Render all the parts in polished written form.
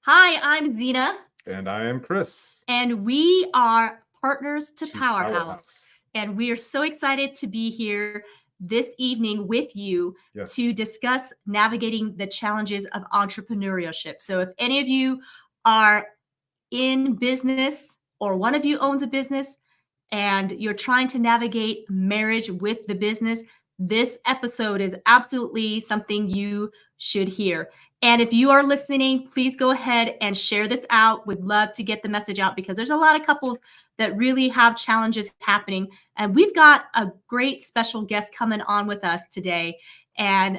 Hi, I'm Zena, And I am Chris. and we are partners to To Powerhouse. And we are so excited to be here this evening with you Yes. to discuss navigating the challenges of entrepreneurship. So, if any of you are in business or one of you owns a business and you're trying to navigate marriage with the business, this episode is absolutely something you should hear. And if you are listening, please go ahead and share this out. We'd love to get the message out because there's a lot of couples that really have challenges happening. And we've got a great special guest coming on with us today. And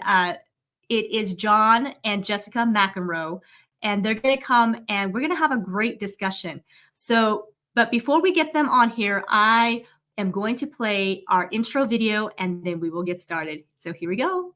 it is John and Jessica McEnroe. And they're going to come and we're going to have a great discussion. But before we get them on here, I am going to play our intro video and then we will get started. So here we go.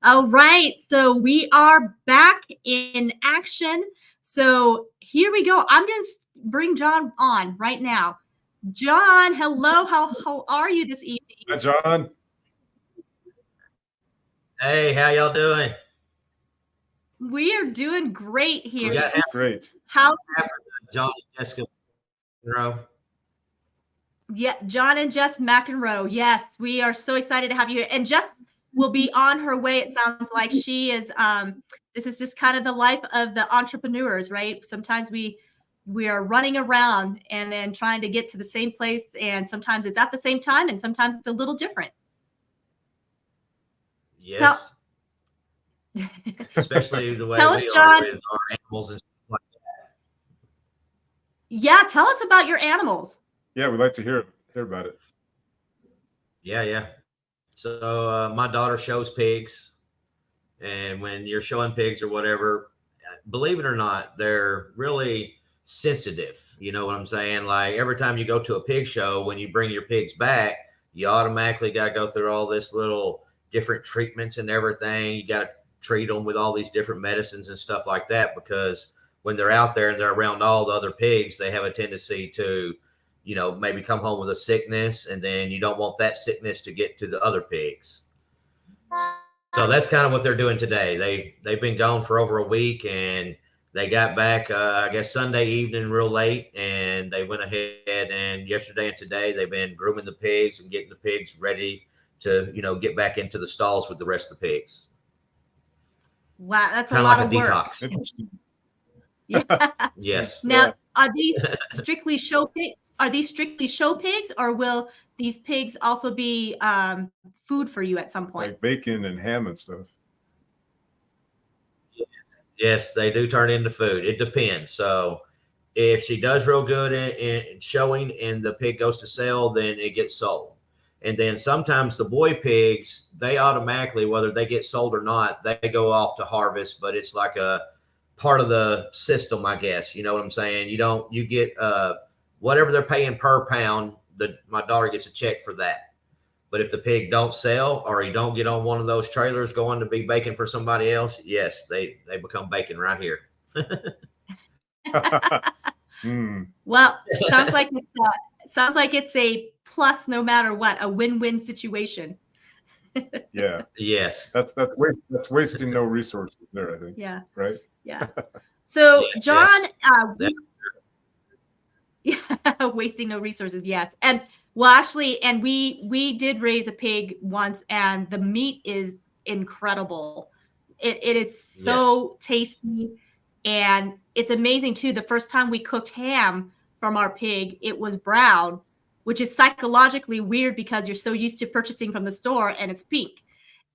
All right, so we are back in action. So here we go. I'm going to bring John on right now. John, hello. How are you this evening? Hi, John. Hey, how y'all doing? We are doing great here. We got Great. How's John and Jessica McEnroe. Yeah, John and Jess McEnroe. Yes, we are so excited to have you here. And Jess will be on her way. It sounds like she is. This is just kind of the life of the entrepreneurs, right? Sometimes we are running around and then trying to get to the same place, and sometimes it's at the same time, and sometimes it's a little different. Yes. Especially the way Tell we us, are John. with our animals and stuff like that. Yeah, tell us about your animals. Yeah, we'd like to hear about it. Yeah. So my daughter shows pigs, and when you're showing pigs or whatever, believe it or not, they're really sensitive. You know what I'm saying? Like every time you go to a pig show, when you bring your pigs back, you automatically got to go through all this little different treatments and everything. You got to treat them with all these different medicines and stuff like that, because when they're out there and they're around all the other pigs, they have a tendency to, maybe come home with a sickness, and then you don't want that sickness to get to the other pigs. So that's kind of what they're doing today. They've been gone for over a week, and they got back, I guess, Sunday evening real late, and they went ahead and yesterday and today they've been grooming the pigs and getting the pigs ready to, get back into the stalls with the rest of the pigs. Wow, that's Kind a of lot like of a work. detox. Interesting. Yeah. Yes. Now, are these strictly show pigs? Are these strictly show pigs, or will these pigs also be food for you at some point? Like bacon and ham and stuff. Yes, they do turn into food. It depends. So if she does real good in showing and the pig goes to sell, then it gets sold. And then sometimes the boy pigs, they automatically, whether they get sold or not, they go off to harvest, but it's like a part of the system, I guess. You know what I'm saying? You get whatever they're paying per pound, my daughter gets a check for that. But if the pig don't sell or you don't get on one of those trailers going to be bacon for somebody else, yes, they become bacon right here. Well, sounds like it's a plus no matter what, a win-win situation. Yeah. Yes. That's wasting no resources there, I think. Yeah. Right? Yeah. So Yes, John, yes. wasting no resources. Yes. And well, actually, and we did raise a pig once, and the meat is incredible. It is so tasty, and it's amazing too. The first time we cooked ham from our pig, it was brown, which is psychologically weird because you're so used to purchasing from the store and it's pink.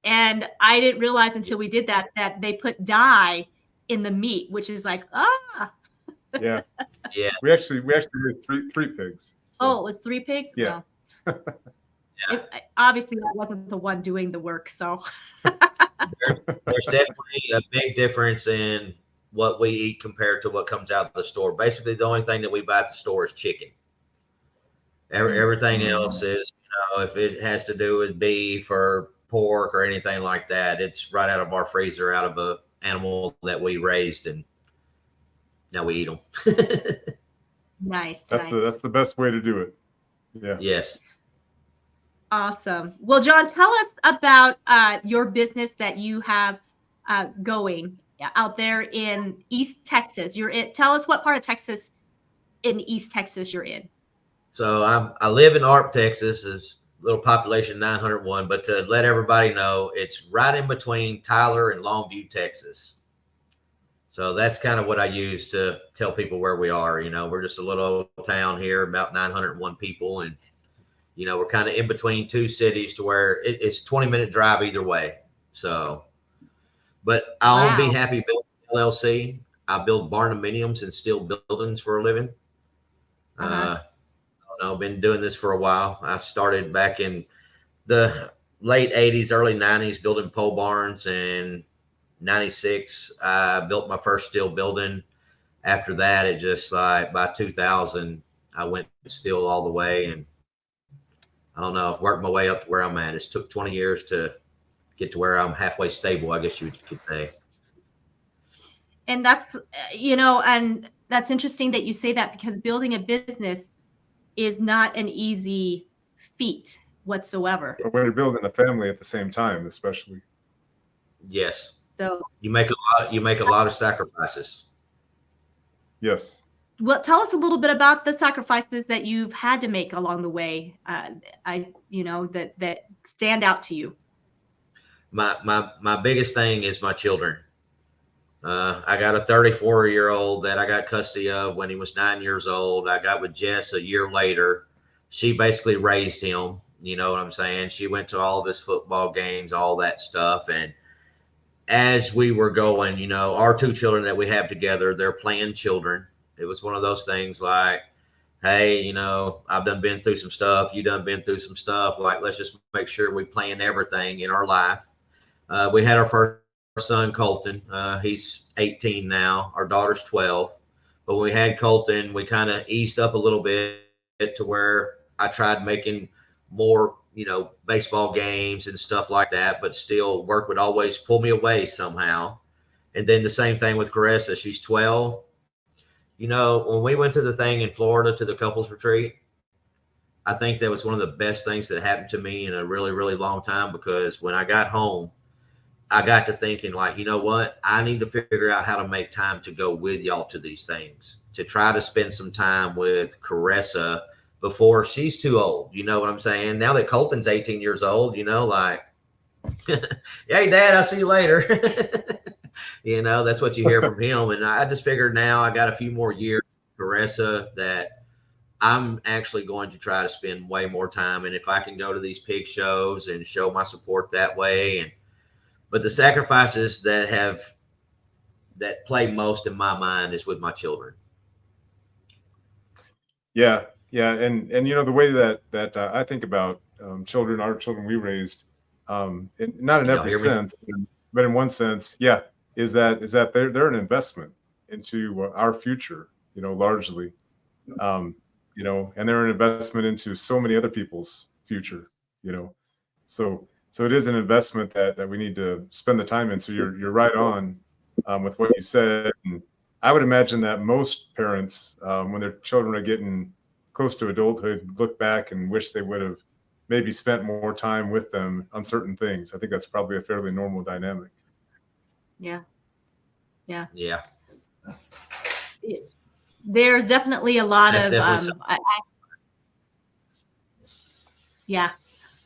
And I didn't realize until we did that they put dye in the meat, which is like, Yeah. Yeah. We actually raised three pigs. Oh, So, it was 3 pigs? yeah. Well, obviously that wasn't the one doing the work, so. There's definitely a big difference in what we eat compared to what comes out of the store. Basically, the only thing that we buy at the store is chicken. Everything else is, if it has to do with beef or pork or anything like that, it's right out of our freezer, out of a animal that we raised, and now we eat them. Nice. That's the best way to do it. Yeah. Yes. Awesome. Well, John, tell us about your business that you have going out there in East Texas. Tell us what part of Texas in East Texas you're in. So I live in Arp, Texas. It's a little population 901, but to let everybody know, it's right in between Tyler and Longview, Texas. So that's kind of what I use to tell people where we are. We're just a little town here, about 901 people, and we're kind of in between two cities to where it's 20-minute drive either way. So, but I won't be happy building LLC. I build barndominiums and steel buildings for a living. I've been doing this for a while. I started back in the late 80s, early 90s, building pole barns. And 96, I built my first steel building. After that, it just by 2000, I went steel all the way. And I don't know, I've worked my way up to where I'm at. It took 20 years to get to where I'm halfway stable, I guess you could say. And that's, and that's interesting that you say that, because building a business is not an easy feat whatsoever. But when you're building a family at the same time, especially. Yes. So you make a lot of sacrifices. Yes. Well, tell us a little bit about the sacrifices that you've had to make along the way. That stand out to you. My biggest thing is my children. I got a 34-year-old that I got custody of when he was 9 years old. I got with Jess a year later. She basically raised him. You know what I'm saying? She went to all of his football games, all that stuff. And as we were going, our two children that we have together, they're playing children. It was one of those things like, hey, I've done been through some stuff. You done been through some stuff. Like, let's just make sure we plan everything in our life. We had our first son, Colton. He's 18 now. Our daughter's 12. But when we had Colton, we kind of eased up a little bit to where I tried making more, baseball games and stuff like that, but still work would always pull me away somehow. And then the same thing with Caressa. She's 12. When we went to the thing in Florida to the couples retreat, I think that was one of the best things that happened to me in a really, really long time, because when I got home, I got to thinking like, you know what? I need to figure out how to make time to go with y'all to these things, to try to spend some time with Caressa before she's too old. You know what I'm saying? Now that Colton's 18 years old, like, hey, Dad, I'll see you later. That's what you hear from him. And I just figured now I got a few more years with Caressa that I'm actually going to try to spend way more time. And if I can go to these pig shows and show my support that way, but the sacrifices that play most in my mind is with my children. Yeah. And the way that I think about children, our children we raised, not in every sense, but in one sense, is that they're an investment into our future, largely, and they're an investment into so many other people's future, so it is an investment that we need to spend the time in. So you're right on with what you said. And I would imagine that most parents, when their children are getting close to adulthood, look back and wish they would have maybe spent more time with them on certain things. I think that's probably a fairly normal dynamic. Yeah. There's definitely a lot of yeah,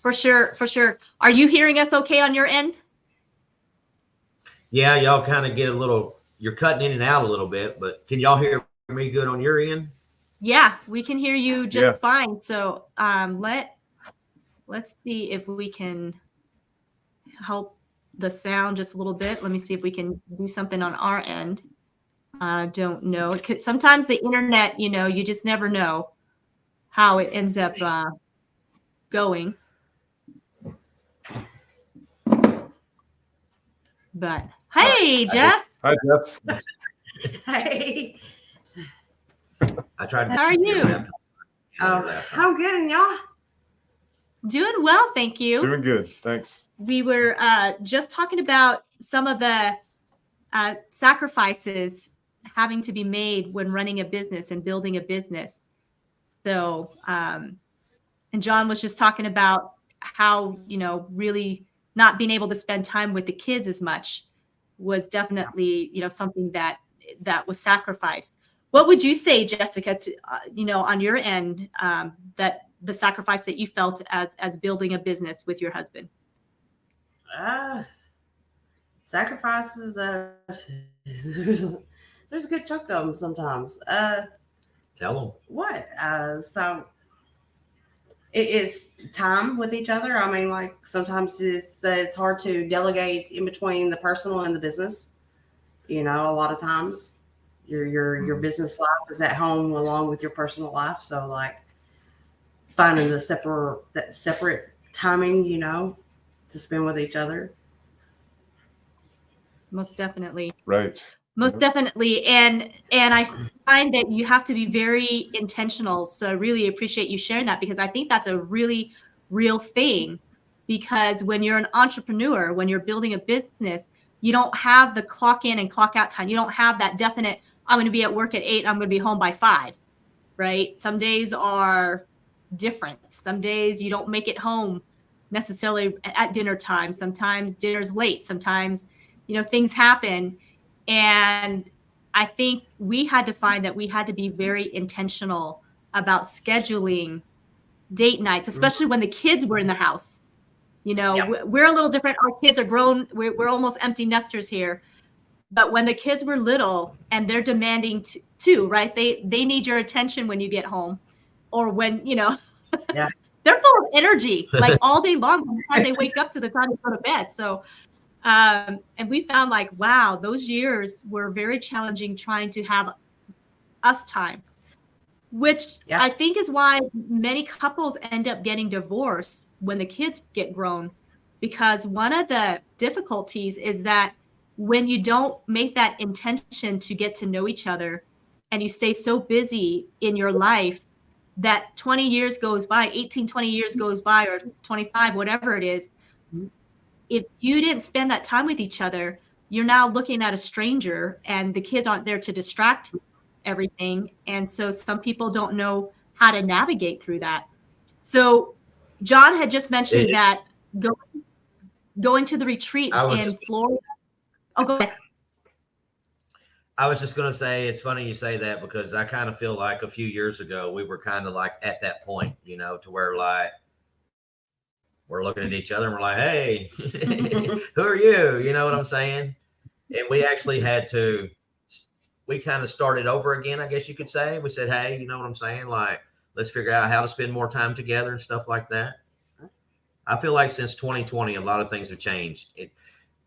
for sure. Are you hearing us okay on your end? Yeah, y'all kind of get you're cutting in and out a little bit, but can y'all hear me good on your end? Yeah, we can hear you just fine. So let's see if we can help the sound just a little bit. Let me see if we can do something on our end. I don't know. Sometimes the internet, you just never know how it ends up going. But hey, Jess. Hi, Jess. Hey. I tried. How are you? Oh, I'm good, and y'all? Doing well, thank you. Doing good, thanks. We were just talking about some of the sacrifices having to be made when running a business and building a business. So, and John was just talking about how, really not being able to spend time with the kids as much was definitely, something that was sacrificed. What would you say, Jessica, to, on your end, that the sacrifice that you felt as building a business with your husband? Sacrifices, there's a good chunk of them sometimes. Tell them. What? So it's time with each other. I mean, like sometimes it's hard to delegate in between the personal and the business. A lot of times your business life is at home along with your personal life. So like finding that separate timing, to spend with each other. Most definitely. Right. Most definitely. And I find that you have to be very intentional. So I really appreciate you sharing that, because I think that's a really real thing. Because when you're an entrepreneur, when you're building a business, you don't have the clock in and clock out time. You don't have that definite, I'm going to be at work at 8, I'm going to be home by 5, right? Some days are different. Some days you don't make it home necessarily at dinner time. Sometimes dinner's late. Sometimes, things happen. And I think we had to find that we had to be very intentional about scheduling date nights, especially when the kids were in the house. Yep. We're a little different. Our kids are grown. We're almost empty nesters here. But when the kids were little and they're demanding too, right? They need your attention when you get home, or when, Yeah. they're full of energy, like all day long from the time they wake up to the time they go to bed. So, and we found like, wow, those years were very challenging trying to have us time, which I think is why many couples end up getting divorced when the kids get grown, because one of the difficulties is that when you don't make that intention to get to know each other and you stay so busy in your life that 20 years goes by, 18, 20 years goes by, or 25, whatever it is, if you didn't spend that time with each other, you're now looking at a stranger, and the kids aren't there to distract everything. And so some people don't know how to navigate through that. So John had just mentioned that going to the retreat in Florida. Oh, go ahead. I was just going to say, it's funny you say that, because I kind of feel like a few years ago, we were kind of like at that point, to where like, we're looking at each other and we're like, hey, who are you? You know what I'm saying? And we actually we kind of started over again, I guess you could say. We said, hey, you know what I'm saying? Like, let's figure out how to spend more time together and stuff like that. I feel like since 2020, a lot of things have changed.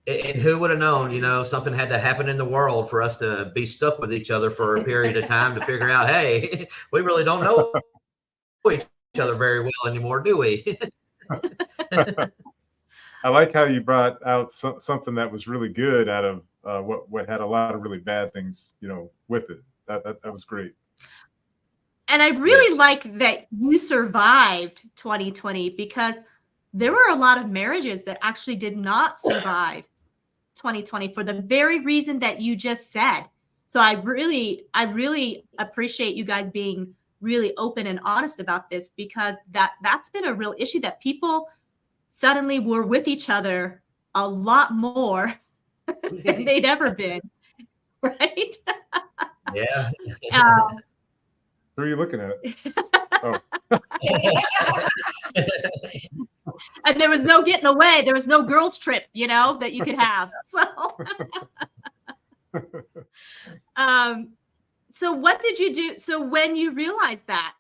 And who would have known, something had to happen in the world for us to be stuck with each other for a period of time to figure out, hey, we really don't know each other very well anymore, do we? I like how you brought out something that was really good out of what had a lot of really bad things, with it. That was great. And I really like that you survived 2020, because there were a lot of marriages that actually did not survive 2020 for the very reason that you just said. So I really appreciate you guys being really open and honest about this, because that's been a real issue, that people suddenly were with each other a lot more than they'd ever been, right? Yeah. Who are you looking at? Oh. And there was no getting away. There was no girls' trip, that you could have. So what did you do? So when you realized that,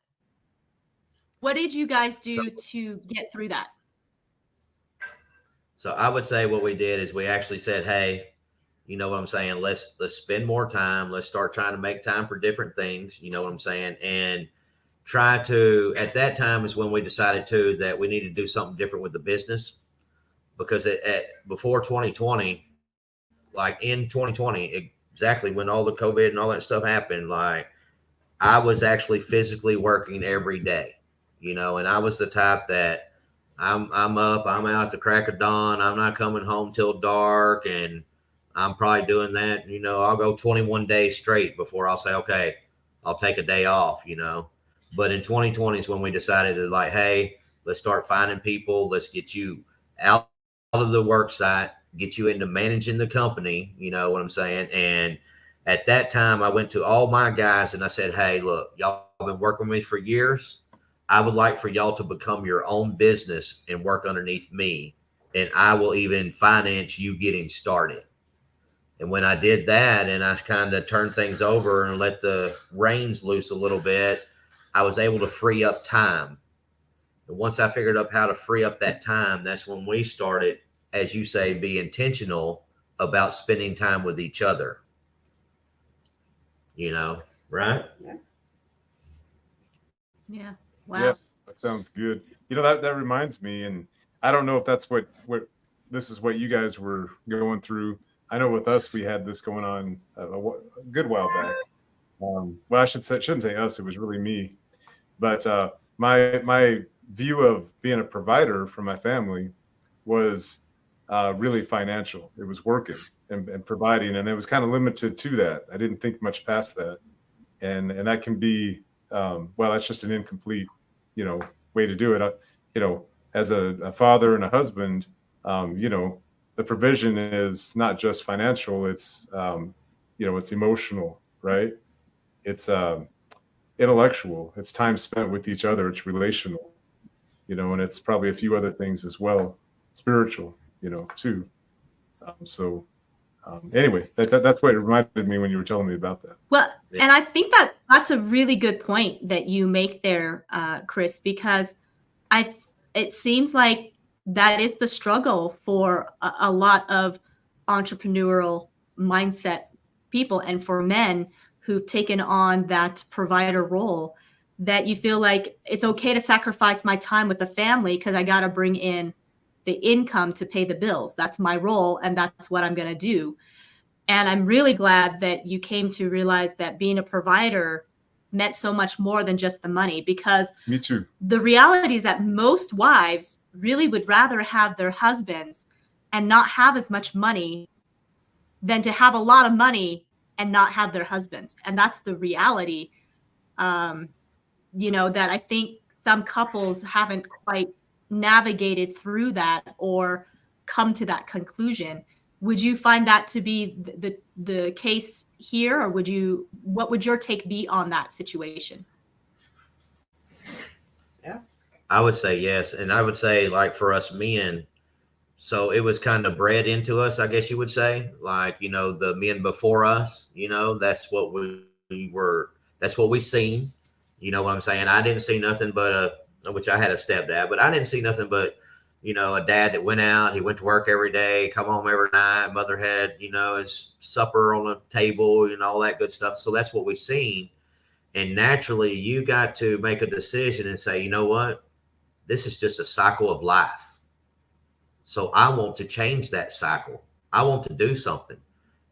what did you guys do to get through that? So I would say what we did is we actually said, hey, You know what I'm saying? Let's spend more time. Let's start trying to make time for different things. You know what I'm saying? And try to, at that time is when we decided too that we need to do something different with the business, because before 2020, like in 2020, exactly when all the COVID and all that stuff happened, like I was actually physically working every day, you know, and I was the type that I'm up, I'm out at the crack of dawn. I'm not coming home till dark, and I'm probably doing that. You know, I'll go 21 days straight before I'll say, okay, I'll take a day off, you know. But in 2020 is when we decided to like, hey, let's start finding people. Let's get you out of the work site, get you into managing the company. You know what I'm saying? And at that time, I went to all my guys and I said, hey, look, y'all have been working with me for years. I would like for y'all to become your own business and work underneath me. And I will even finance you getting started. And when I did that and I kind of turned things over and let the reins loose a little bit, I was able to free up time. And once I figured out how to free up that time, that's when we started, as you say, be intentional about spending time with each other. You know, right? Yeah. Wow. Yeah, that sounds good. You know, that reminds me, and I don't know if that's what this is what you guys were going through. I know with us, we had this going on a good while back. Well, I shouldn't say us. It was really me. But my view of being a provider for my family was really financial. It was working and providing, and it was kind of limited to that. I didn't think much past that, and that can be well, that's just an incomplete, you know, way to do it. You know, as a father and a husband, you know, the provision is not just financial. It's you know, it's emotional, right? It's intellectual. It's time spent with each other. It's relational, you know, and it's probably a few other things as well, spiritual, you know, too. Anyway, that's what it reminded me when you were telling me about that. Well, and I think that that's a really good point that you make there, Chris, because it seems like that is the struggle for a lot of entrepreneurial mindset people, and for men who've taken on that provider role, that you feel like it's okay to sacrifice my time with the family because I got to bring in the income to pay the bills. That's my role, and that's what I'm going to do. And I'm really glad that you came to realize that being a provider meant so much more than just the money, because Me too. the reality is that most wives really would rather have their husbands and not have as much money than to have a lot of money and not have their husbands. And that's the reality, you know, that I think some couples haven't quite navigated through that or come to that conclusion. Would you find that to be the case here, or what would your take be on that situation? Yeah. I would say yes. And I would say, like, for us men, so it was kind of bred into us, I guess you would say, like, you know, the men before us, you know, that's what that's what we seen. You know what I'm saying? I didn't see nothing but which I had a stepdad, but I didn't see nothing but, you know, a dad that went out, he went to work every day, come home every night, mother had, you know, his supper on the table, you know, all that good stuff. So that's what we seen. And naturally you got to make a decision and say, you know what, this is just a cycle of life. So I want to change that cycle. I want to do something.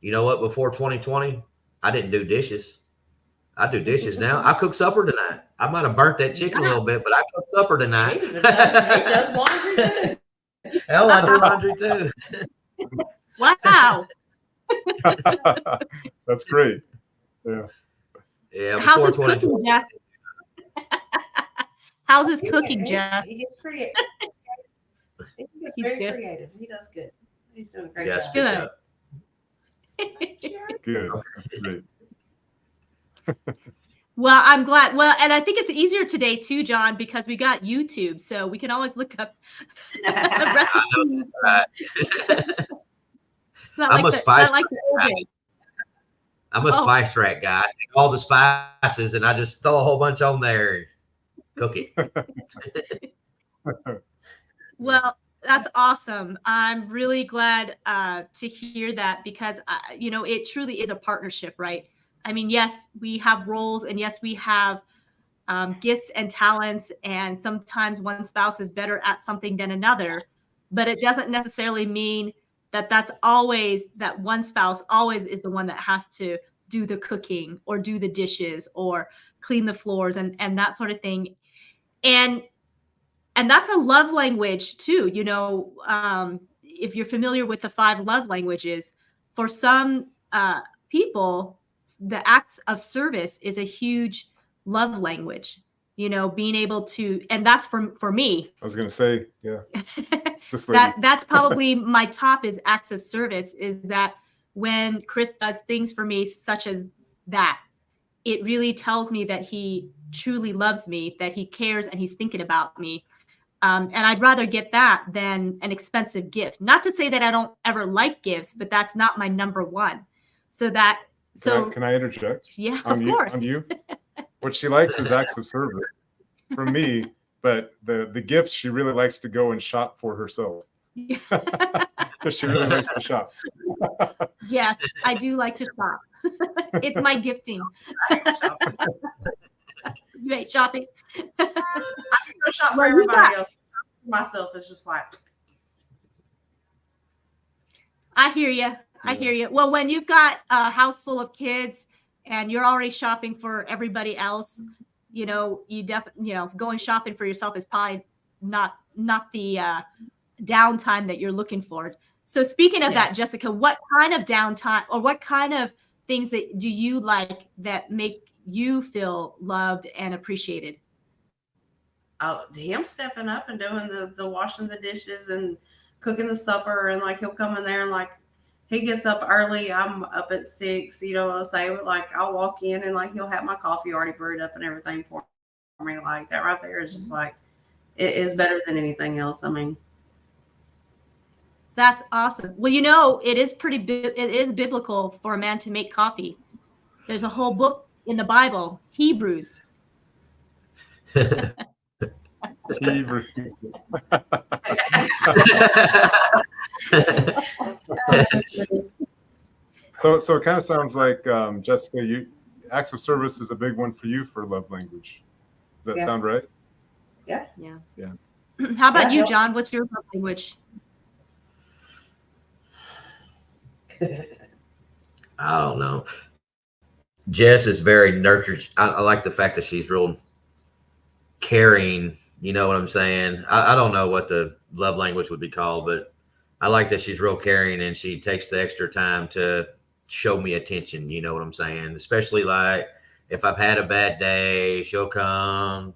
You know what? Before 2020, I didn't do dishes. I do dishes now. I cook supper tonight. I might have burnt that chicken a little bit, but I cook supper tonight. He does laundry too. Hell, I do laundry too. Wow. That's great. Yeah. Yeah. How's Before his cooking, 2020. Jess? How's his cooking, Jess? He gets creative. He's He's very good. creative. He does good. He's doing a great Yes, job. Good. Good. Great. Well, I'm glad. Well, and I think it's easier today too, John, because we got YouTube, so we can always look up recipes. Right. It's not I'm like a the, spice not like the old rack. days. I'm a spice rack guy. I take all the spices and I just throw a whole bunch on there and cook it. Well, That's awesome. I'm really glad to hear that, because it truly is a partnership, right? I mean, yes, we have roles, and yes, we have gifts and talents, and sometimes one spouse is better at something than another, but it doesn't necessarily mean that that one spouse always is the one that has to do the cooking or do the dishes or clean the floors and that sort of thing. And that's a love language too. If you're familiar with the 5 love languages, for some people, the acts of service is a huge love language. Being able to, and that's for me. I was going to say, yeah. This lady. That's probably my top is acts of service, is that when Chris does things for me, such as that, it really tells me that he truly loves me, that he cares, and he's thinking about me. And I'd rather get that than an expensive gift. Not to say that I don't ever like gifts, but that's not my number one. Can I interject? Yeah, of course. On you? What she likes is acts of service from me, but the gifts she really likes to go and shop for herself. Because she really likes to shop. Yes, I do like to shop. It's my gifting. You ain't shopping. I can go shop for everybody else. Myself is just like. I hear you. I hear you. Well, when you've got a house full of kids and you're already shopping for everybody else, going shopping for yourself is probably not the downtime that you're looking for. So speaking of that, Jessica, what kind of downtime or what kind of things that do you like that make you feel loved and appreciated? Him stepping up and doing the washing the dishes and cooking the supper, and like he'll come in there and like he gets up early. I'm up at 6, I'll say, like I'll walk in and like he'll have my coffee already brewed up and everything for me. Like that right there is just like, it is better than anything else. I mean, that's awesome. Well, it is biblical for a man to make coffee. There's a whole book in the Bible, Hebrews. Hebrews. So it kind of sounds like, Jessica, acts of service is a big one for you for love language. Does that sound right? Yeah. How about you, John? What's your love language? I don't know. Jess is very nurtured. I like the fact that she's real caring. You know what I'm saying? I don't know what the love language would be called, but I like that she's real caring and she takes the extra time to show me attention. You know what I'm saying? Especially like if I've had a bad day, she'll come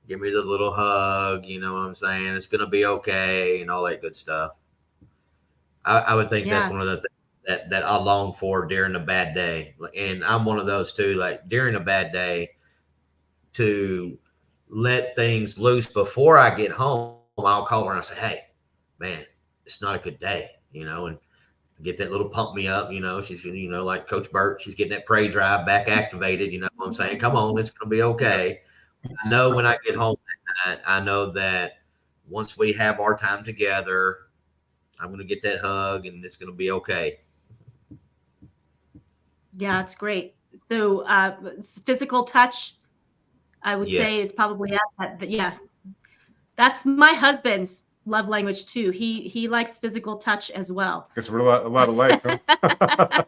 give me the little hug. You know what I'm saying? It's going to be okay and all that good stuff. I would think that's one of the things that I long for during a bad day. And I'm one of those too, like during a bad day, to let things loose before I get home. I'll call her and I say, hey, man, it's not a good day, and get that little pump me up, she's, like Coach Burt, she's getting that prey drive back activated. You know what I'm saying? Come on, it's going to be okay. I know when I get home that night, I know that once we have our time together, I'm going to get that hug and it's going to be okay. Yeah, it's great. So physical touch, I would say, is probably that. Yes, that's my husband's love language too. He likes physical touch as well. Guess we're a lot alike, huh?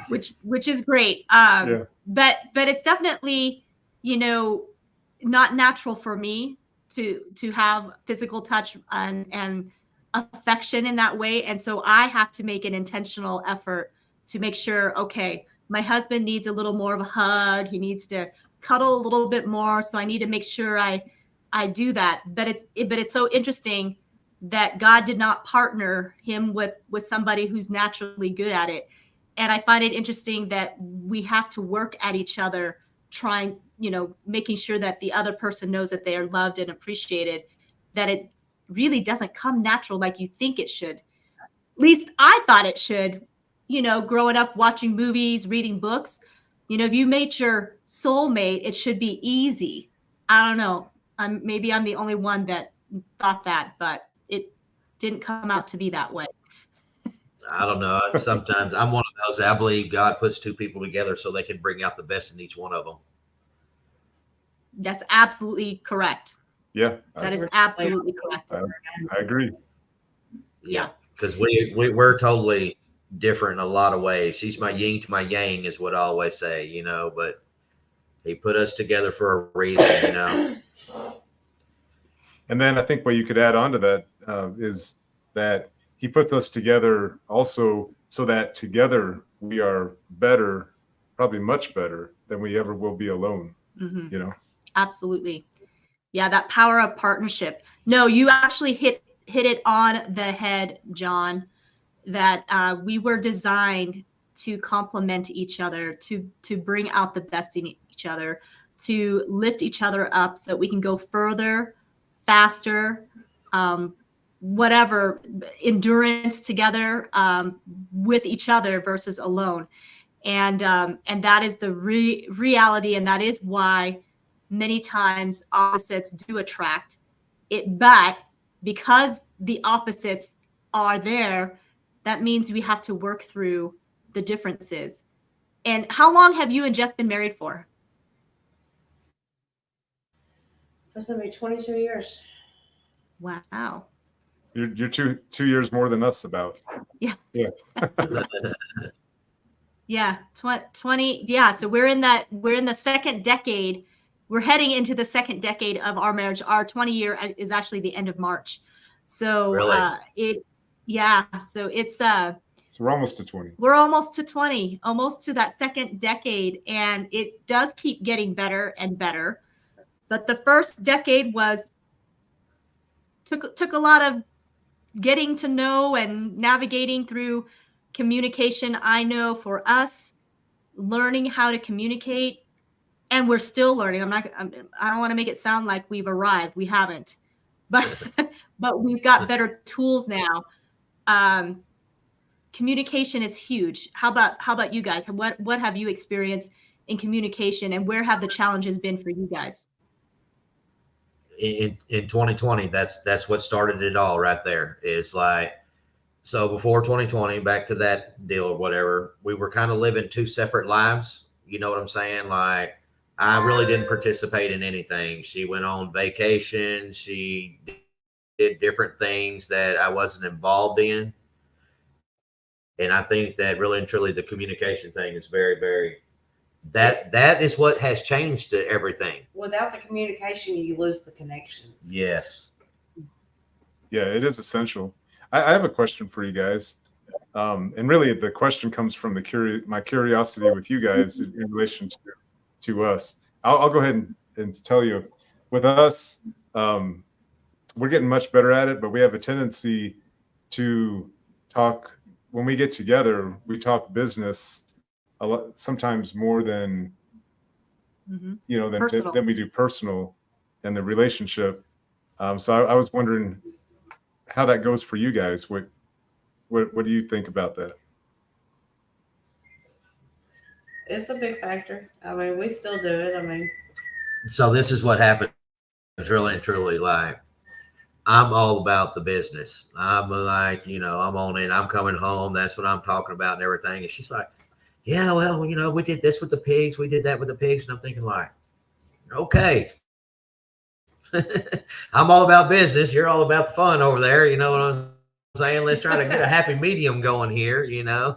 which is great. But it's definitely, not natural for me to have physical touch and affection in that way. And so I have to make an intentional effort to make sure, okay, my husband needs a little more of a hug. He needs to cuddle a little bit more. So I need to make sure I do that. But it's so interesting that God did not partner him with somebody who's naturally good at it. And I find it interesting that we have to work at each other, trying, making sure that the other person knows that they are loved and appreciated, that it really doesn't come natural like you think it should. At least I thought it should, growing up, watching movies, reading books. If you made your soulmate, it should be easy. I don't know. Maybe I'm the only one that thought that, but it didn't come out to be that way. I don't know. Sometimes I'm one of those. I believe God puts two people together so they can bring out the best in each one of them. That's absolutely correct. Yeah, That is absolutely correct. I agree. Yeah. Because we're totally different in a lot of ways. She's my yin to my yang is what I always say, you know, but he put us together for a reason, you know. And then I think what you could add on to that is that he put us together also so that together we are better, probably much better than we ever will be alone, you know? Absolutely. Yeah, that power of partnership. No, you actually hit it on the head, John, that we were designed to complement each other, to bring out the best in each other, to lift each other up so that we can go further, faster, whatever, endurance together with each other versus alone. And that is the reality, and that is why many times opposites do attract it. But because the opposites are there, that means we have to work through the differences. And how long have you and Jess been married for? That's gonna be 22 years. Wow. You're 2 years more than us about. Yeah. Yeah. Yeah, 20. Yeah, so we're in the second decade. We're heading into the second decade of our marriage. Our 20-year is actually the end of March. So Really? so it's So we're almost to 20. We're almost to 20, almost to that second decade, and it does keep getting better and better. But the first decade took a lot of getting to know and navigating through communication. I know for us, learning how to communicate, and we're still learning. I don't want to make it sound like we've arrived. We haven't, but we've got better tools now. Communication is huge. How about you guys? What have you experienced in communication, and where have the challenges been for you guys? In 2020, that's what started it all right there. Is like, so before 2020, back to that deal or whatever, we were kind of living two separate lives. You know what I'm saying? Like, I really didn't participate in anything. She went on vacation. She did different things that I wasn't involved in. And I think that really and truly the communication thing is very, very, that is what has changed to everything. Without the communication, you lose the connection. Yes. Yeah, it is essential. I have a question for you guys. And really the question comes from my curiosity with you guys in relation to us. I'll go ahead and tell you, with us, we're getting much better at it, but we have a tendency to talk, when we get together, we talk business a lot, sometimes more than, you know, than we do personal and the relationship. So I was wondering how that goes for you guys. What do you think about that? It's a big factor. I mean, we still do it. I mean, so this is what happens, really and truly. Like, I'm all about the business. I'm like, you know, I'm on it. I'm coming home. That's what I'm talking about and everything. And she's like, yeah, well, you know, we did this with the pigs. We did that with the pigs. And I'm thinking like, okay. I'm all about business. You're all about the fun over there. You know what I'm saying? Let's try to get a happy medium going here, you know?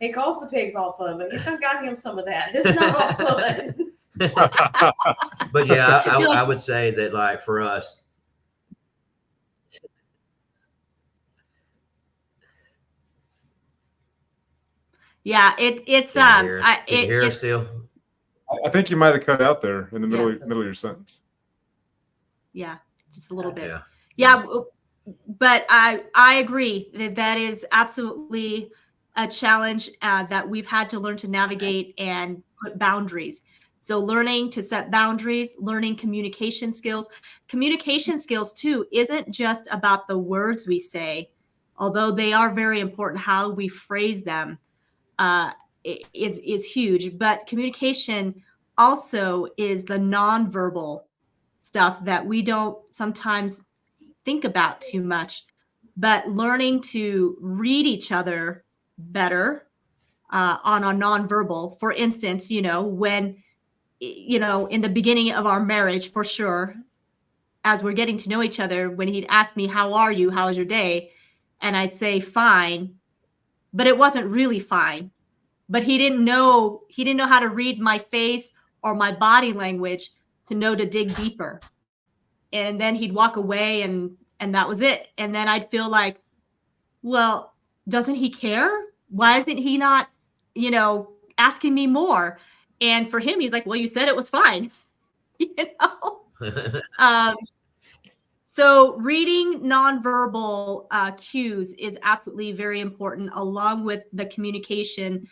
he calls the pigs all fun, but you still got him some of that. It's not all fun. But yeah, I would say that, like, for us, Yeah, it's can you hear us still? I think you might have cut out there in the middle of your sentence. Yeah, just a little bit. Yeah. But I agree that is absolutely a challenge that we've had to learn to navigate and put boundaries. So learning to set boundaries, learning communication skills. Communication skills too isn't just about the words we say, although they are very important. How we phrase them is huge. But communication also is the nonverbal stuff that we don't sometimes think about too much, but learning to read each other better on a nonverbal. For instance, when, in the beginning of our marriage, for sure, as we're getting to know each other, when he'd ask me, how are you? How was your day? And I'd say, fine, but it wasn't really fine. But he didn't know how to read my face or my body language to know to dig deeper. And then he'd walk away and that was it. And then I'd feel like, well, doesn't he care? Why isn't he not, asking me more? And for him, he's like, well, you said it was fine. Um, so reading nonverbal cues is absolutely very important, along with the communication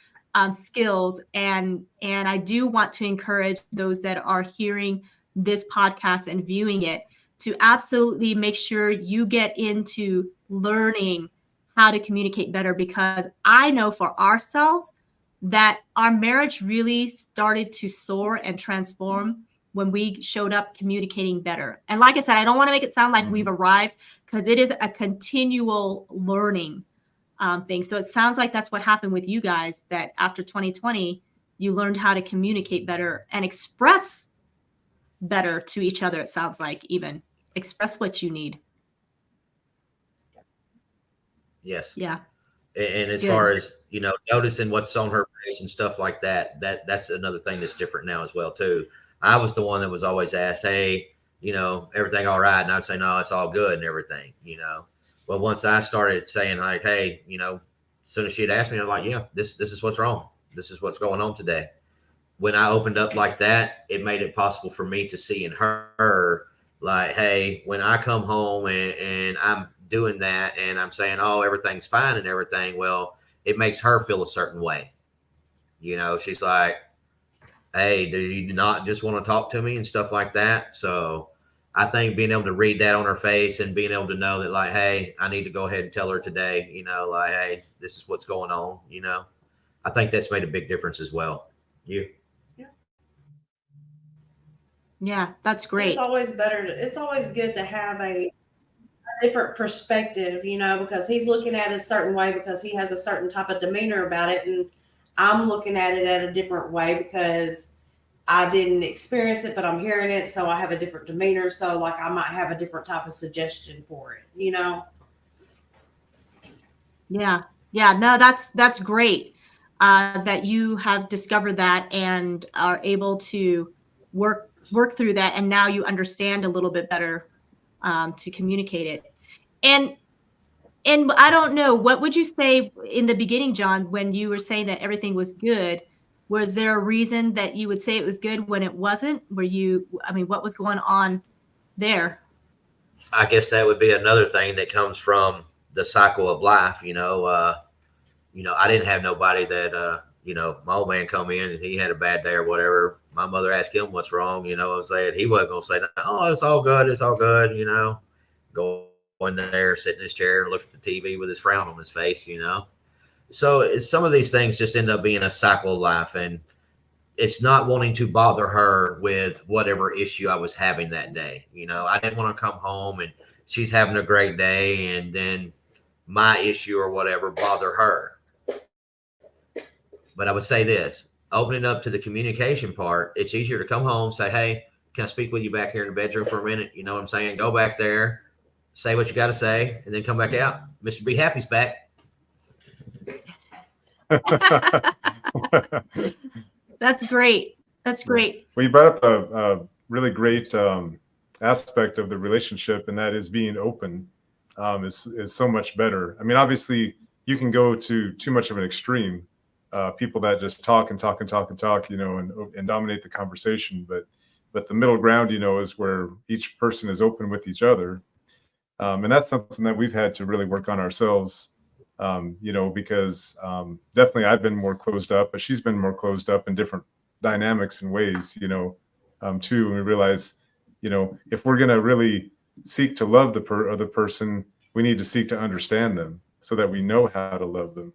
skills. And I do want to encourage those that are hearing this podcast and viewing it to absolutely make sure you get into learning how to communicate better, because I know for ourselves that our marriage really started to soar and transform when we showed up communicating better. And like I said, I don't want to make it sound like we've arrived, because it is a continual learning thing. So it sounds like that's what happened with you guys, that after 2020, you learned how to communicate better and express better to each other. It sounds like even express what you need. Yes. Yeah. And as Good. far as, noticing what's on her face and stuff like that's another thing that's different now as well, too. I was the one that was always asked, hey, everything all right? And I'd say, no, it's all good and everything, Well, once I started saying like, hey, as soon as she'd asked me, I'm like, yeah, this is what's wrong. This is what's going on today. When I opened up like that, it made it possible for me to see in her like, hey, when I come home and I'm doing that and I'm saying, oh, everything's fine and everything, well, it makes her feel a certain way. She's like, hey, do you not just want to talk to me and stuff like that? So I think being able to read that on her face and being able to know that, like, hey, I need to go ahead and tell her today, like, hey, this is what's going on, I think that's made a big difference as well. You? Yeah, that's great. It's always good to have a different perspective, because he's looking at it a certain way because he has a certain type of demeanor about it. And I'm looking at it at a different way because I didn't experience it, but I'm hearing it. So I have a different demeanor. So like I might have a different type of suggestion for it, Yeah. No, that's great that you have discovered that and are able to work through that. And now you understand a little bit better to communicate it. And I don't know, what would you say in the beginning, John, when you were saying that everything was good? Was there a reason that you would say it was good when it wasn't? What was going on there? I guess that would be another thing that comes from the cycle of life. I didn't have nobody that, my old man come in and he had a bad day or whatever. My mother asked him what's wrong. I'm saying he wasn't going to say, oh, it's all good. It's all good. Go in there, sit in his chair and look at the TV with his frown on his face, So some of these things just end up being a cycle of life, and it's not wanting to bother her with whatever issue I was having that day. I didn't want to come home and she's having a great day and then my issue or whatever bother her. But I would say this, opening up to the communication part, it's easier to come home, say, hey, can I speak with you back here in the bedroom for a minute? You know what I'm saying? Go back there, say what you got to say, and then come back out. Mr. Be Happy's back. That's great. That's great. Well, you brought up a really great aspect of the relationship, and that is being open is so much better. Obviously, you can go to too much of an extreme. People that just talk and talk and talk and talk, and dominate the conversation. But the middle ground, is where each person is open with each other. And that's something that we've had to really work on ourselves, because definitely I've been more closed up, but she's been more closed up in different dynamics and ways, too. And we realize, if we're going to really seek to love the other person, we need to seek to understand them so that we know how to love them,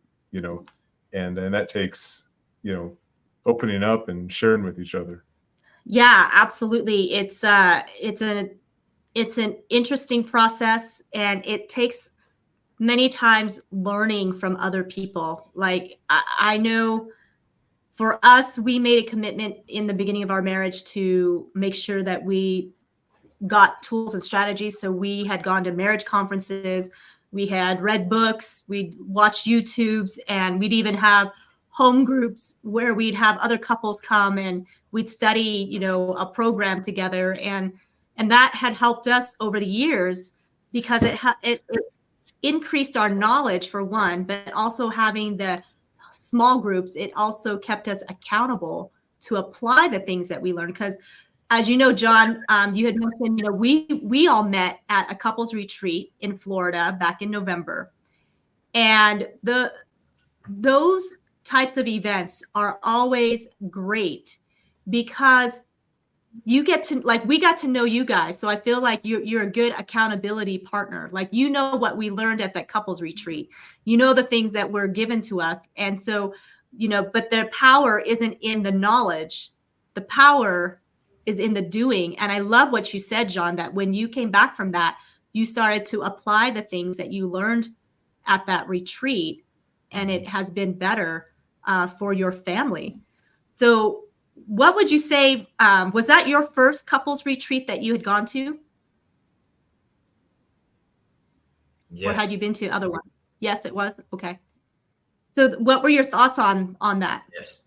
and that takes, opening up and sharing with each other. Yeah, absolutely. It's a It's an interesting process, and it takes many times learning from other people. Like I know for us, we made a commitment in the beginning of our marriage to make sure that we got tools and strategies. So we had gone to marriage conferences, we had read books, we'd watch YouTubes, and we'd even have home groups where we'd have other couples come and we'd study, you know, a program together. And that had helped us over the years because it increased our knowledge for one, but also having the small groups, it also kept us accountable to apply the things that we learned. Because as you know, John, you had mentioned, you know, we all met at a couples retreat in Florida back in November. And those types of events are always great because you get to, like, we got to know you guys. So I feel like you're a good accountability partner. Like, you know what we learned at that couples retreat, you know, the things that were given to us. And so, you know, but the power isn't in the knowledge. The power is in the doing. And I love what you said, John, that when you came back from that, you started to apply the things that you learned at that retreat, and it has been better for your family. So what would you say, was that your first couples retreat that you had gone to? Yes. Or had you been to other ones? Yes, it was. Okay. So what were your thoughts on that? Yes.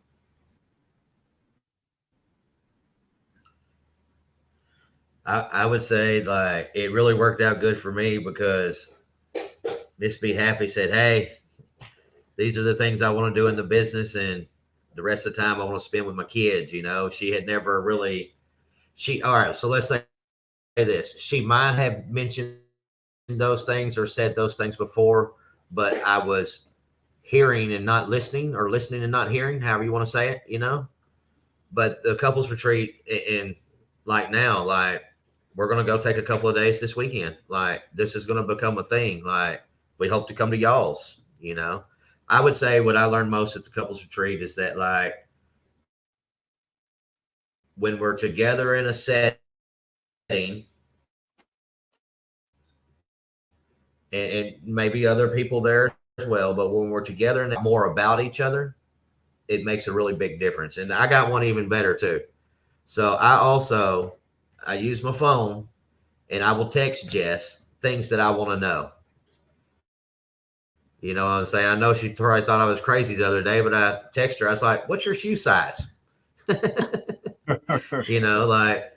I would say, like, it really worked out good for me because Miss Be Happy said, hey, these are the things I want to do in the business, and the rest of the time I want to spend with my kids. You know, she had never really, all right, so let's say this. She might have mentioned those things or said those things before, but I was hearing and not listening, or listening and not hearing, however you want to say it, you know. But the couples retreat, and like now, like, we're going to go take a couple of days this weekend. Like, this is going to become a thing. Like, we hope to come to y'all's, you know. I would say what I learned most at the couples retreat is that, like, when we're together in a setting, and maybe other people there as well, but when we're together and more about each other, it makes a really big difference. And I got one even better too. So I use my phone, and I will text Jess things that I want to know. You know what I'm saying? I know she probably thought I was crazy the other day, but I texted her. I was like, what's your shoe size? You know, like,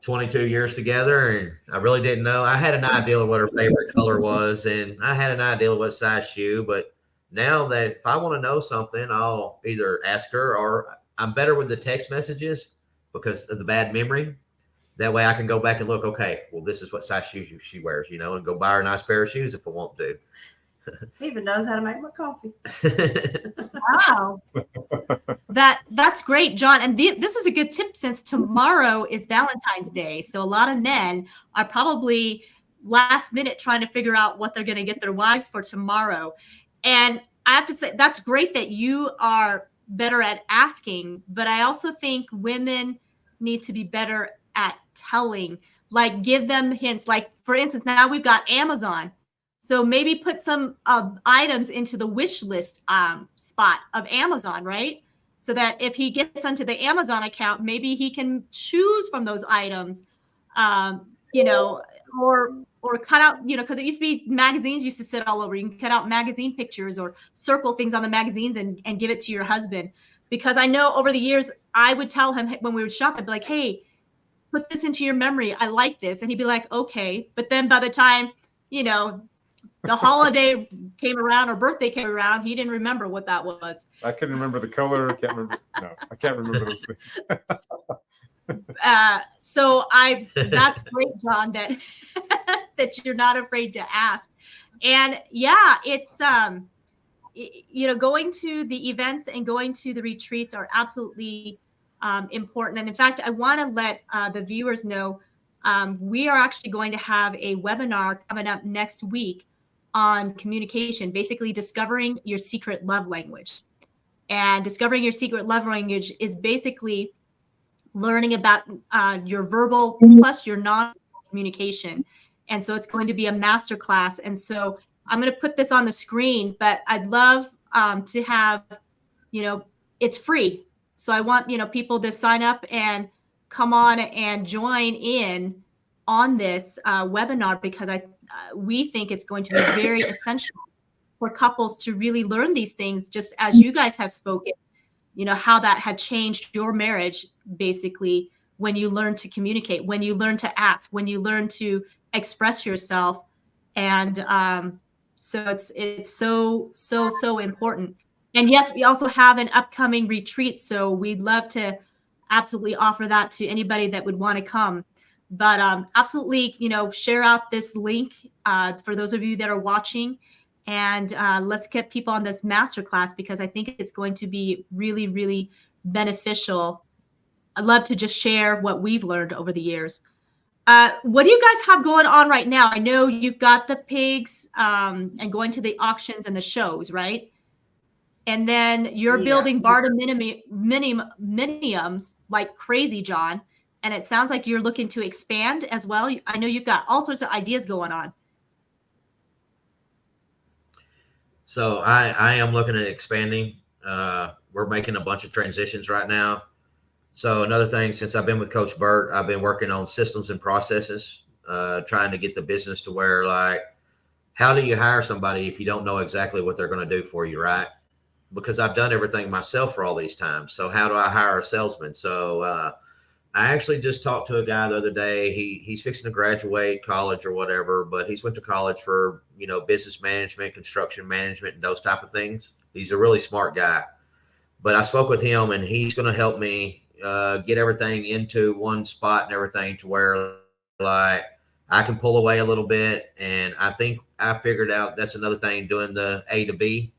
22 years together, and I really didn't know. I had an idea of what her favorite color was, and I had an idea of what size shoe. But now that if I want to know something, I'll either ask her, or I'm better with the text messages because of the bad memory. That way I can go back and look, okay, well, this is what size shoes she wears, you know, and go buy her a nice pair of shoes if I want to. He even knows how to make my coffee. Wow. That's great, John. And this is a good tip, since tomorrow is Valentine's Day. So a lot of men are probably last minute trying to figure out what they're going to get their wives for tomorrow. And I have to say, that's great that you are better at asking, but I also think women need to be better at telling, like, give them hints. Like, for instance, now we've got Amazon. So maybe put some items into the wish list spot of Amazon, right? So that if he gets onto the Amazon account, maybe he can choose from those items, you know, or cut out, you know, because it used to be magazines used to sit all over. You can cut out magazine pictures or circle things on the magazines and give it to your husband. Because I know over the years, I would tell him when we would shop, I'd be like, hey, put this into your memory. I like this. And he'd be like, okay. But then by the time, you know, the holiday came around or birthday came around, he didn't remember what that was. I couldn't remember the color. I can't remember those things. So that's great, John, that that you're not afraid to ask. And yeah, it's you know, going to the events and going to the retreats are absolutely important. And in fact, I want to let the viewers know we are actually going to have a webinar coming up next week on communication, basically discovering your secret love language. And discovering your secret love language is basically learning about your verbal plus your non communication. And so it's going to be a masterclass. And so I'm going to put this on the screen, but I'd love to have, it's free. So I want, people to sign up and come on and join in on this webinar, because we think it's going to be very essential for couples to really learn these things, just as you guys have spoken, how that had changed your marriage, basically, when you learn to communicate, when you learn to ask, when you learn to express yourself. And so it's so important. And yes, we also have an upcoming retreat, so we'd love to absolutely offer that to anybody that would want to come. But absolutely, share out this link for those of you that are watching, and let's get people on this masterclass, because I think it's going to be really, really beneficial. I'd love to just share what we've learned over the years. What do you guys have going on right now? I know you've got the pigs and going to the auctions and the shows, right? And then you're building bardominiums like crazy, John. And it sounds like you're looking to expand as well. I know you've got all sorts of ideas going on. So I am looking at expanding. We're making a bunch of transitions right now. So another thing, since I've been with Coach Burt, I've been working on systems and processes, trying to get the business to where, like, how do you hire somebody if you don't know exactly what they're going to do for you, right? Because I've done everything myself for all these times. So how do I hire a salesman? So I actually just talked to a guy the other day. He's fixing to graduate college or whatever, but he's went to college for, business management, construction management, and those type of things. He's a really smart guy. But I spoke with him, and he's going to help me get everything into one spot and everything, to where, like, I can pull away a little bit. And I think I figured out, that's another thing, doing the A to B.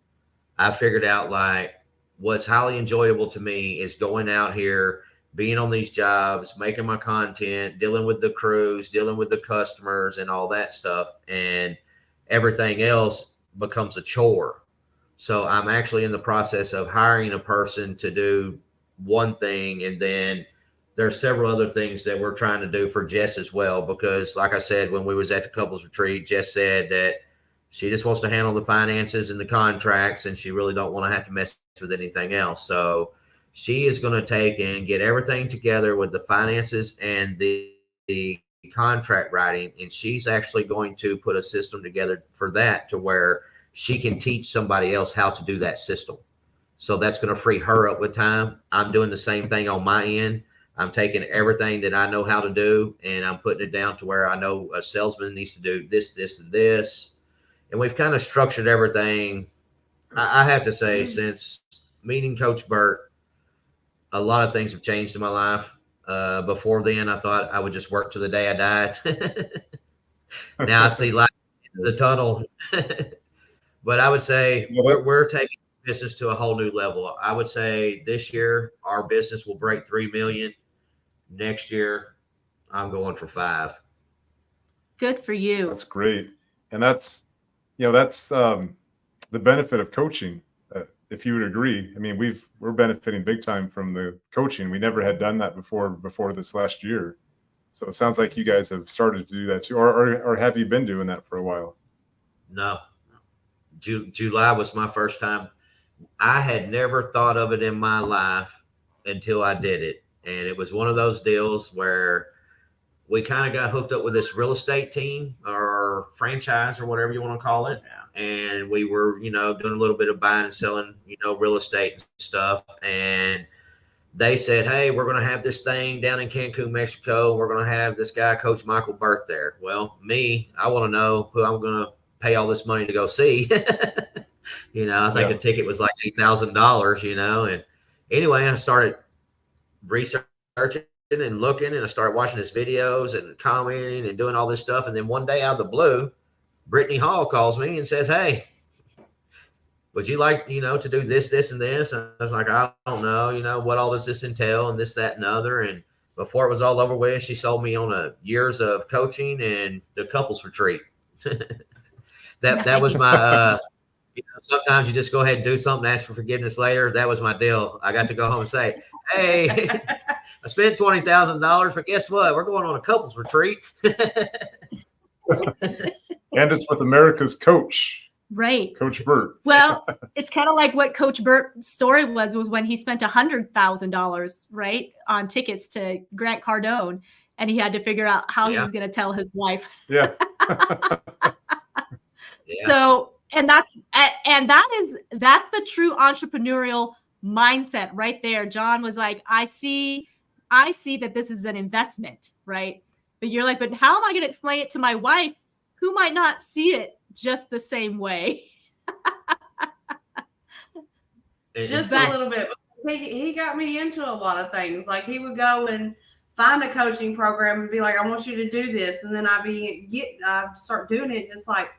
I figured out, like, what's highly enjoyable to me is going out here, being on these jobs, making my content, dealing with the crews, dealing with the customers and all that stuff. And everything else becomes a chore. So I'm actually in the process of hiring a person to do one thing. And then there's several other things that we're trying to do for Jess as well. Because like I said, when we was at the couples retreat, Jess said that she just wants to handle the finances and the contracts, and she really don't want to have to mess with anything else. So she is going to take and get everything together with the finances and the contract writing. And she's actually going to put a system together for that, to where she can teach somebody else how to do that system. So that's going to free her up with time. I'm doing the same thing on my end. I'm taking everything that I know how to do, and I'm putting it down to where I know a salesman needs to do this, this, and this. And we've kind of structured everything. I have to say, since meeting Coach Burt, a lot of things have changed in my life. Before then, I thought I would just work to the day I died. Now I see light in the tunnel. But I would say we're taking business to a whole new level. I would say this year our business will break 3 million. Next year, I'm going for 5. Good for you. That's great. And that's the benefit of coaching. If you would agree, I mean, we're benefiting big time from the coaching. We never had done that before this last year. So it sounds like you guys have started to do that too, or have you been doing that for a while? No, July was my first time. I had never thought of it in my life until I did it. And it was one of those deals where we kind of got hooked up with this real estate team or franchise or whatever you want to call it. And we were, doing a little bit of buying and selling, real estate and stuff. And they said, hey, we're going to have this thing down in Cancun, Mexico. We're going to have this guy, Coach Michael Burt, there. Well, I want to know who I'm going to pay all this money to go see. I think a ticket was like $8,000, and anyway, I started researching and looking, and I started watching his videos and commenting and doing all this stuff. And then one day out of the blue, Brittany Hall calls me and says, hey, would you like, to do this, this, and this? And I was like, I don't know, what all does this entail, and this, that, and other. And before it was all over with, she sold me on years of coaching and the couples retreat. That was my, sometimes you just go ahead and do something, ask for forgiveness later. That was my deal. I got to go home and say, hey, I spent $20,000, but guess what? We're going on a couples retreat. And it's with America's coach, Right. Coach Burt. Well, it's kind of like what Coach Burt's story was when he spent $100,000, right, on tickets to Grant Cardone, and he had to figure out how he was going to tell his wife. Yeah. Yeah. So, and that's the true entrepreneurial mindset right there. John was like, I see that this is an investment, right? But you're like, but how am I going to explain it to my wife who might not see it just the same way? Just a little bit. He got me into a lot of things. Like he would go and find a coaching program and be like, I want you to do this. And then I'd start doing it. It's like,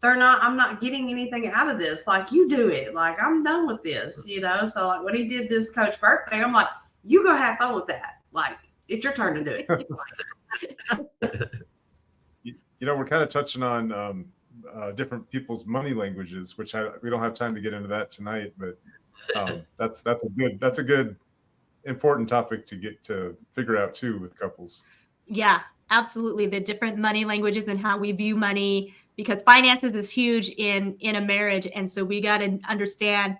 I'm not getting anything out of this. Like you do it. Like I'm done with this, So like when he did this Coach Burt thing, I'm like, you go have fun with that. Like it's your turn to do it. We're kind of touching on different people's money languages, which we don't have time to get into that tonight, but that's a good important topic to get to figure out too with couples. Yeah, absolutely. The different money languages and how we view money, because finances is huge in a marriage. And so we got to understand,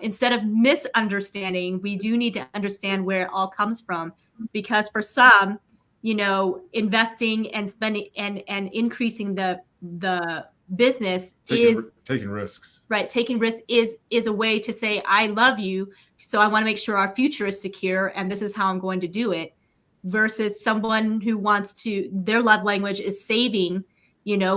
instead of misunderstanding, we do need to understand where it all comes from, because for some, investing and spending and increasing the business taking risks. Right. Taking risks is a way to say, I love you, so I want to make sure our future is secure, and this is how I'm going to do it, versus someone who their love language is saving,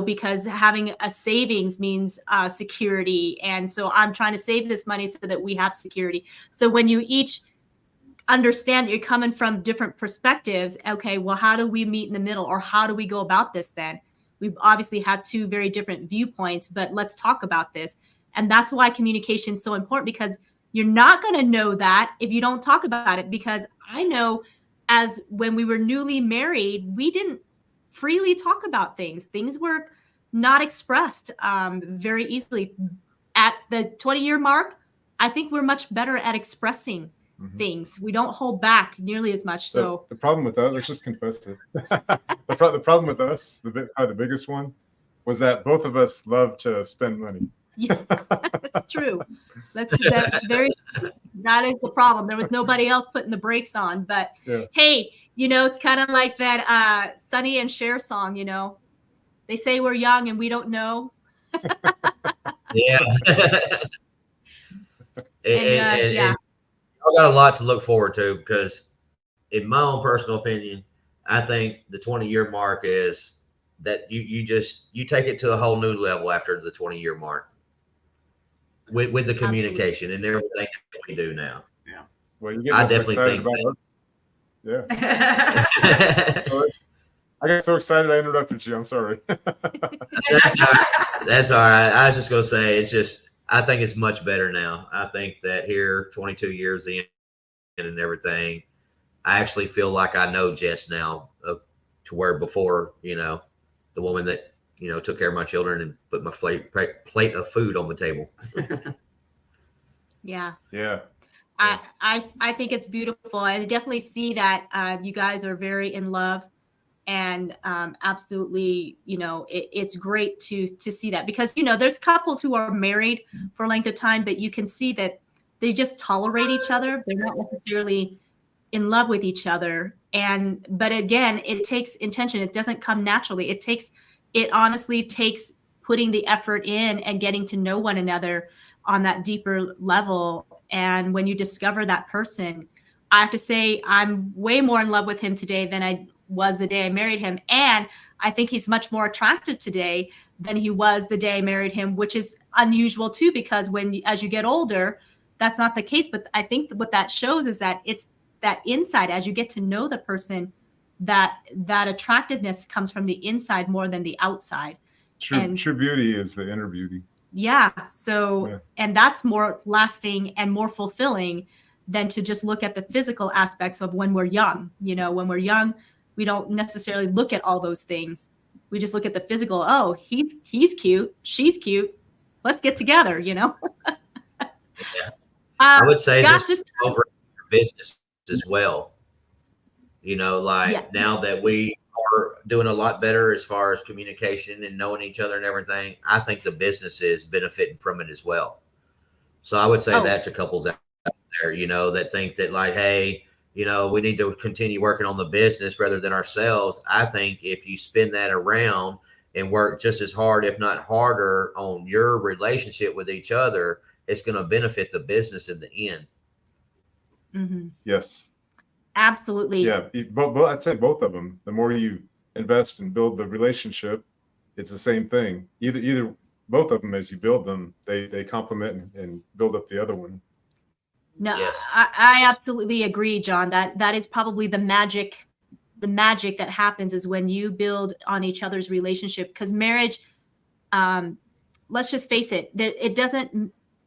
because having a savings means security. And so I'm trying to save this money so that we have security. So when you each understand that you're coming from different perspectives, okay, well, how do we meet in the middle, or how do we go about this then? We obviously have two very different viewpoints, but let's talk about this. And that's why communication is so important, because you're not going to know that if you don't talk about it. Because I know, as when we were newly married, we didn't freely talk about things. Things were not expressed very easily. At the 20-year mark, I think we're much better at expressing things. We don't hold back nearly as much. So the problem with us, let's just confess it. The problem with us, probably the biggest one, was that both of us love to spend money. Yeah, that's true. That is the problem. There was nobody else putting the brakes on. But hey, it's kind of like that Sonny and Cher song. They say we're young and we don't know. Yeah. Yeah. I've got a lot to look forward to, because in my own personal opinion, I think the 20-year mark is that you take it to a whole new level after the 20-year mark with the communication and everything that we do now. Yeah. Well, you get I definitely think yeah. I got so excited I interrupted you. I'm sorry. That's all right. I was just going to say, I think it's much better now. I think that here, 22 years in and everything, I actually feel like I know Jess now, to where before, the woman that, took care of my children and put my plate of food on the table. Yeah. Yeah. I think it's beautiful. I definitely see that you guys are very in love, and absolutely, it's great to see that, because, there's couples who are married for a length of time, but you can see that they just tolerate each other. They're not necessarily in love with each other. But again, it takes intention. It doesn't come naturally. It honestly takes putting the effort in and getting to know one another on that deeper level. And when you discover that person, I have to say, I'm way more in love with him today than I was the day I married him. And I think he's much more attractive today than he was the day I married him, which is unusual too, because as you get older, that's not the case. But I think what that shows is that it's that inside, as you get to know the person, that attractiveness comes from the inside more than the outside. True beauty is the inner beauty. Yeah. So, and that's more lasting and more fulfilling than to just look at the physical aspects of when we're young. When we're young, we don't necessarily look at all those things. We just look at the physical. Oh, he's cute. She's cute. Let's get together, Yeah. I would say this over business as well. You know, like Yeah. now that we are doing a lot better as far as communication and knowing each other and everything, I think the business is benefiting from it as well. So I would say Oh. that to couples out there, you know, that think that like, hey, you know, we need to continue working on the business rather than ourselves. I think if you spin that around and work just as hard, if not harder, on your relationship with each other, it's going to benefit the business in the end. Mm-hmm. Yes. Absolutely. Yeah. I'd say both of them. The more you invest and build the relationship, it's the same thing. Either both of them, as you build them, they complement and build up the other one. No, Yes. I absolutely agree, John. That is probably the magic that happens is when you build on each other's relationship. Because marriage, let's just face it,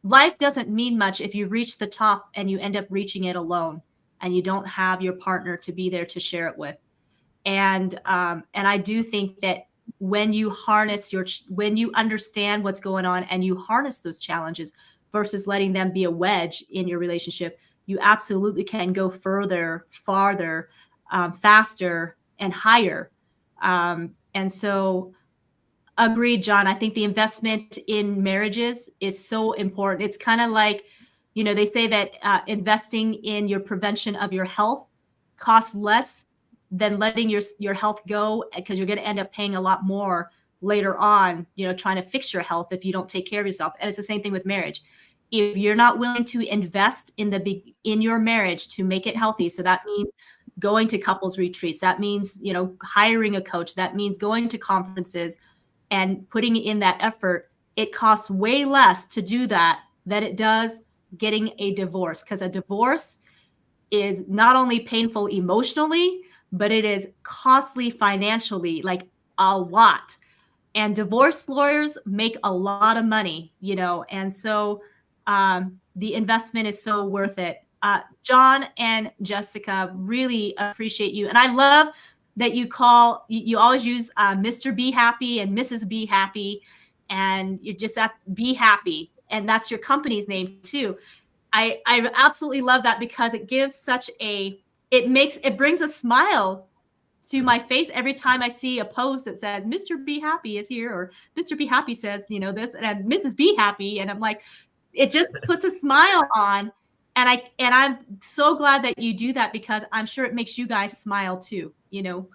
life doesn't mean much if you reach the top and you end up reaching it alone and you don't have your partner to be there to share it with. And I do think that when you when you understand what's going on and you harness those challenges versus letting them be a wedge in your relationship, you absolutely can go further, farther, faster, and higher. And so, agreed, John. I think the investment in marriages is so important. It's kind of like, you know, they say that investing in your prevention of your health costs less than letting your health go, because you're going to end up paying a lot more later on, you know, trying to fix your health if you don't take care of yourself. And it's the same thing with marriage. If you're not willing to invest in your marriage to make it healthy, so that means going to couples retreats, that means, you know, hiring a coach, that means going to conferences and putting in that effort, it costs way less to do that than it does getting a divorce, because a divorce is not only painful emotionally, but it is costly financially, like a lot. And divorce lawyers make a lot of money, you know, and so the investment is so worth it. John and Jessica, really appreciate you. And I love that you always use Mr. Be Happy and Mrs. Be Happy, and you just have Be Happy. And that's your company's name too. I absolutely love that, because it gives it brings a smile to my face every time I see a post that says Mr. Be Happy is here, or Mr. Be Happy says, you know, this, and Mrs. Be Happy. And I'm like, it just puts a smile on. And I'm so glad that you do that, because I'm sure it makes you guys smile too, you know.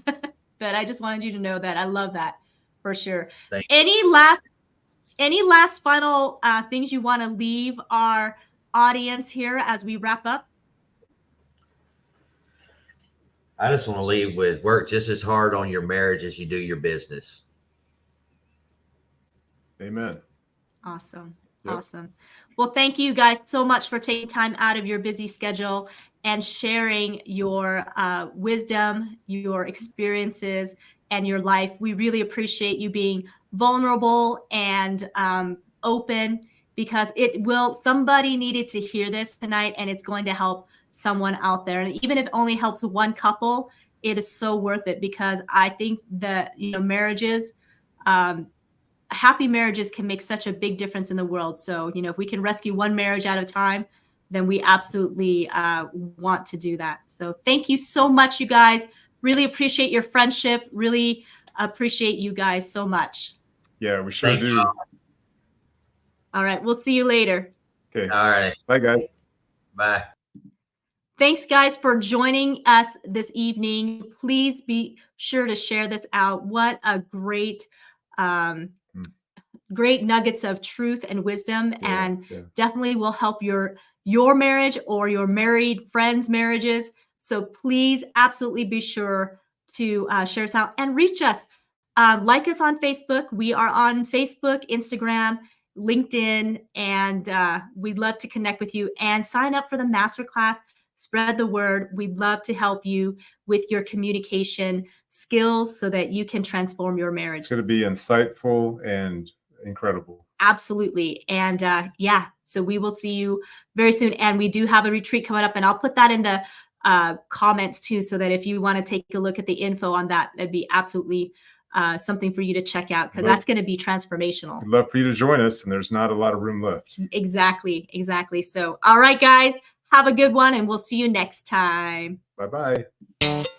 But I just wanted you to know that I love that for sure. Any last final things you want to leave our audience here as we wrap up? I just want to leave with work just as hard on your marriage as you do your business. Amen. Awesome. Yep. Awesome. Well, thank you guys so much for taking time out of your busy schedule and sharing your wisdom, your experiences, and your life. We really appreciate you being vulnerable and open, because somebody needed to hear this tonight, and it's going to help someone out there. And even if it only helps one couple, it is so worth it, because I think that, you know, marriages, happy marriages can make such a big difference in the world. So, you know, if we can rescue one marriage at a time, then we absolutely want to do that. So thank you so much, you guys. Really appreciate your friendship. Really appreciate you guys so much. Yeah, we sure do. You. All right. We'll see you later. Okay. All right. Bye, guys. Bye. Thanks, guys, for joining us this evening. Please be sure to share this out. What a great nuggets of truth and wisdom, and definitely will help your marriage or your married friends' marriages. So please absolutely be sure to share us out and reach us. Like us on Facebook. We are on Facebook, Instagram, LinkedIn, and we'd love to connect with you, and sign up for the masterclass. Spread the word. We'd love to help you with your communication skills so that you can transform your marriage. It's going to be insightful and incredible. Absolutely. And so we will see you very soon. And we do have a retreat coming up, and I'll put that in the comments too, so that if you want to take a look at the info on that, that'd be absolutely something for you to check out, because that's going to be transformational. I'd love for you to join us, and there's not a lot of room left. Exactly. So, all right, guys, Have a good one, and we'll see you next time. Bye-bye.